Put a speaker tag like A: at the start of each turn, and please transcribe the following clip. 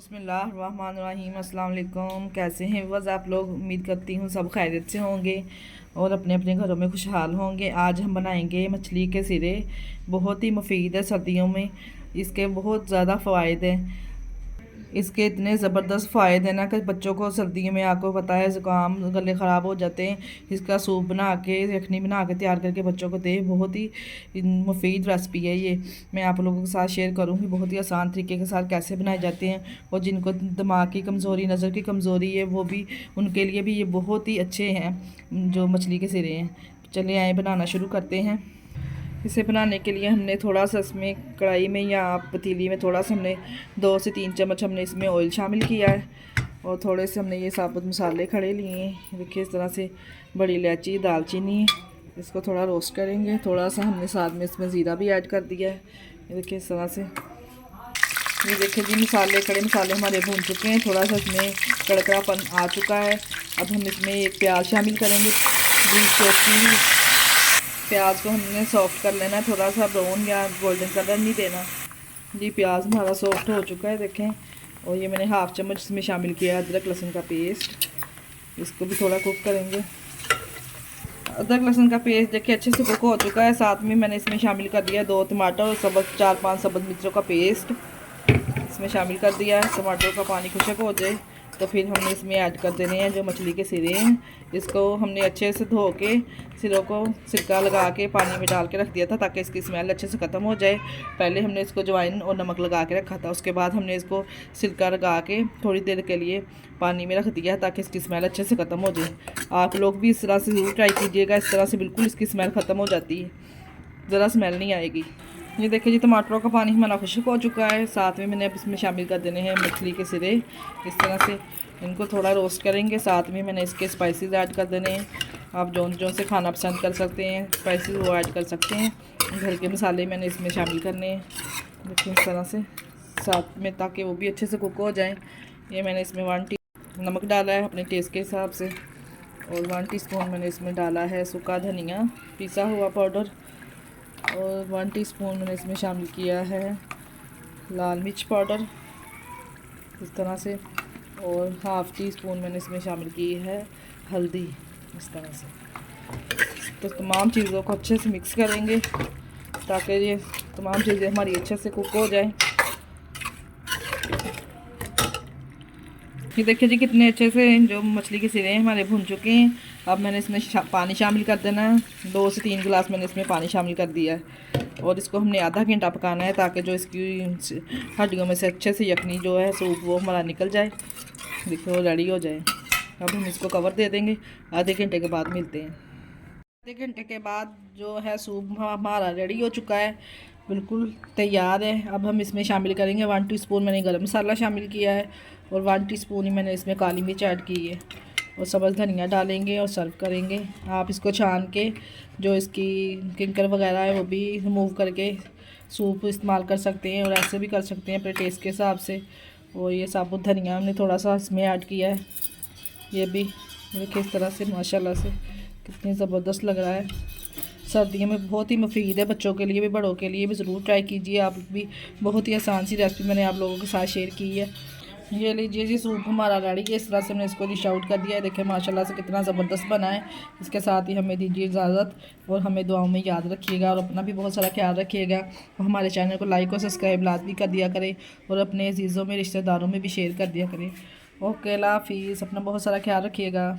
A: बिस्मिल्लाहिर्रहमानिर्रहीम। अस्सलाम वालेकुम। कैसे हैं बस आप लोग? उम्मीद करती हूँ सब खैरियत से होंगे और अपने अपने घरों में खुशहाल होंगे। आज हम बनाएंगे मछली के सिरे। बहुत ही मुफीद है सर्दियों में, इसके बहुत ज़्यादा फ़वाइद हैं। इसके इतने ज़बरदस्त फ़ायदे हैं ना कि बच्चों को सर्दियों में, आपको पता है, ज़ुकाम गले ख़राब हो जाते हैं। इसका सूप बना के, यखनी बना के तैयार करके बच्चों को दे। बहुत ही मुफीद रेसिपी है ये। मैं आप लोगों के साथ शेयर करूँगी बहुत ही आसान तरीके के साथ कैसे बनाए जाते हैं। और जिनको दिमाग की कमज़ोरी, नज़र की कमज़ोरी है, वो भी, उनके लिए भी ये बहुत ही अच्छे हैं जो मछली के सिरे हैं। चलिए आए बनाना शुरू करते हैं। इसे बनाने के लिए हमने थोड़ा सा इसमें कढ़ाई में या पतीली में थोड़ा सा हमने 2 से 3 चम्मच हमने इसमें ऑयल शामिल किया है। और थोड़े से हमने ये साबुत मसाले खड़े लिए हैं। देखिए इस तरह से बड़ी इलायची, दालचीनी, इसको थोड़ा रोस्ट करेंगे। थोड़ा सा हमने साथ में इसमें ज़ीरा भी ऐड कर दिया है। ये देखिए इस तरह से। ये देखिए जी, मसाले, खड़े मसाले हमारे भून चुके हैं। थोड़ा सा इसमें कड़कड़ापन आ चुका है। अब हम इसमें एक प्याज शामिल करेंगे। प्याज को हमने सॉफ्ट कर लेना है, थोड़ा सा ब्राउन या गोल्डन कलर नहीं देना जी। प्याज हमारा सॉफ्ट हो चुका है, देखें। और ये मैंने हाफ़ चम्मच इसमें शामिल किया है अदरक लहसुन का पेस्ट। इसको भी थोड़ा कुक करेंगे। अदरक लहसुन का पेस्ट देखिए अच्छे से कुक हो चुका है। साथ में मैंने इसमें शामिल कर दिया 2 टमाटर और 4-5 सब्ज़ मिर्चों का पेस्ट इसमें शामिल कर दिया है। टमाटर का पानी खुशक हो जाए तो फिर हमने इसमें ऐड कर देने हैं जो मछली के सिरे हैं। इसको हमने अच्छे से धो के सिरों को सिरका लगा के पानी में डाल के रख दिया था ताकि इसकी स्मेल अच्छे से ख़त्म हो जाए। पहले हमने इसको अजवाइन और नमक लगा के रखा था, उसके बाद हमने इसको सिरका लगा के थोड़ी देर के लिए पानी में रख दिया ताकि इसकी स्मेल अच्छे से ख़त्म हो जाए। आप लोग भी इस तरह से ज़रूर ट्राई कीजिएगा। इस तरह से बिल्कुल इसकी स्मेल ख़त्म हो जाती है, ज़रा स्मेल नहीं आएगी। ये देखिए जी, टमाटरों का पानी हमारा खुश्क हो चुका है। साथ में मैंने अब इसमें शामिल कर देने हैं मछली के सिरे। इस तरह से इनको थोड़ा रोस्ट करेंगे। साथ में मैंने इसके स्पाइसेस ऐड कर देने हैं। आप जो से खाना पसंद कर सकते हैं स्पाइसेस, वो ऐड कर सकते हैं। घर के मसाले मैंने इसमें शामिल करने हैं, देखिए इस तरह से साथ में, ताकि वो भी अच्छे से कुक हो जाएँ। ये मैंने इसमें 1 टी नमक डाला है अपने टेस्ट के हिसाब से। और 1 टीस्पून मैंने इसमें डाला है सूखा धनिया पिसा हुआ पाउडर। और 1 टीस्पून मैंने इसमें शामिल किया है लाल मिर्च पाउडर, इस तरह से। और हाफ़ टी स्पून मैंने इसमें शामिल की है हल्दी, इस तरह से। तो तमाम चीज़ों को अच्छे से मिक्स करेंगे ताकि ये तमाम चीज़ें हमारी अच्छे से कुक हो जाएं। ये देखिए जी, कितने अच्छे से जो मछली के सिरे हैं हमारे भुन चुके हैं। अब मैंने इसमें पानी शामिल कर देना है। 2 से 3 गिलास मैंने इसमें पानी शामिल कर दिया है। और इसको हमने आधा घंटा पकाना है ताकि जो इसकी हड्डियों में से अच्छे से यखनी जो है सूप वो हमारा निकल जाए। देखो रेडी हो जाए। अब हम इसको कवर दे देंगे। आधे घंटे के बाद मिलते हैं। आधे घंटे के बाद जो है सूप हमारा रेडी हो चुका है, बिल्कुल तैयार है। अब हम इसमें शामिल करेंगे 1 टीस्पून मैंने गरम मसाला शामिल किया है। और 1 टीस्पून ही मैंने इसमें काली मिर्च ऐड की है। और सब्ज़ धनिया डालेंगे और सर्व करेंगे। आप इसको छान के जो इसकी किंकर वगैरह है वो भी रिमूव करके सूप इस्तेमाल कर सकते हैं, और ऐसे भी कर सकते हैं अपने टेस्ट के हिसाब से। और ये साबुत धनिया हमने थोड़ा सा इसमें ऐड किया है। ये भी देखिए इस तरह से माशाल्लाह से कितनी ज़बरदस्त लग रहा है। सर्दियों में बहुत ही मुफीद है, बच्चों के लिए भी बड़ों के लिए भी। ज़रूर ट्राई कीजिए आप भी। बहुत ही आसान सी रेसिपी मैंने आप लोगों के साथ शेयर की है। ये लीजिए जी, सूप हमारा रेडी है। इस तरह से मैंने इसको डिश आउट कर दिया है। देखिए माशाल्लाह से कितना ज़बरदस्त बना है। इसके साथ ही हमें दीजिए इजाज़त, और हमें दुआओं में याद रखिएगा और अपना भी बहुत सारा ख्याल रखिएगा। और हमारे चैनल को लाइक और सब्सक्राइब लाजमी कर दिया करें, और अपने अजीज़ों में, रिश्तेदारों में भी शेयर कर दिया करें। ओके, अल्लाह हाफिज़। अपना बहुत सारा ख्याल रखिएगा।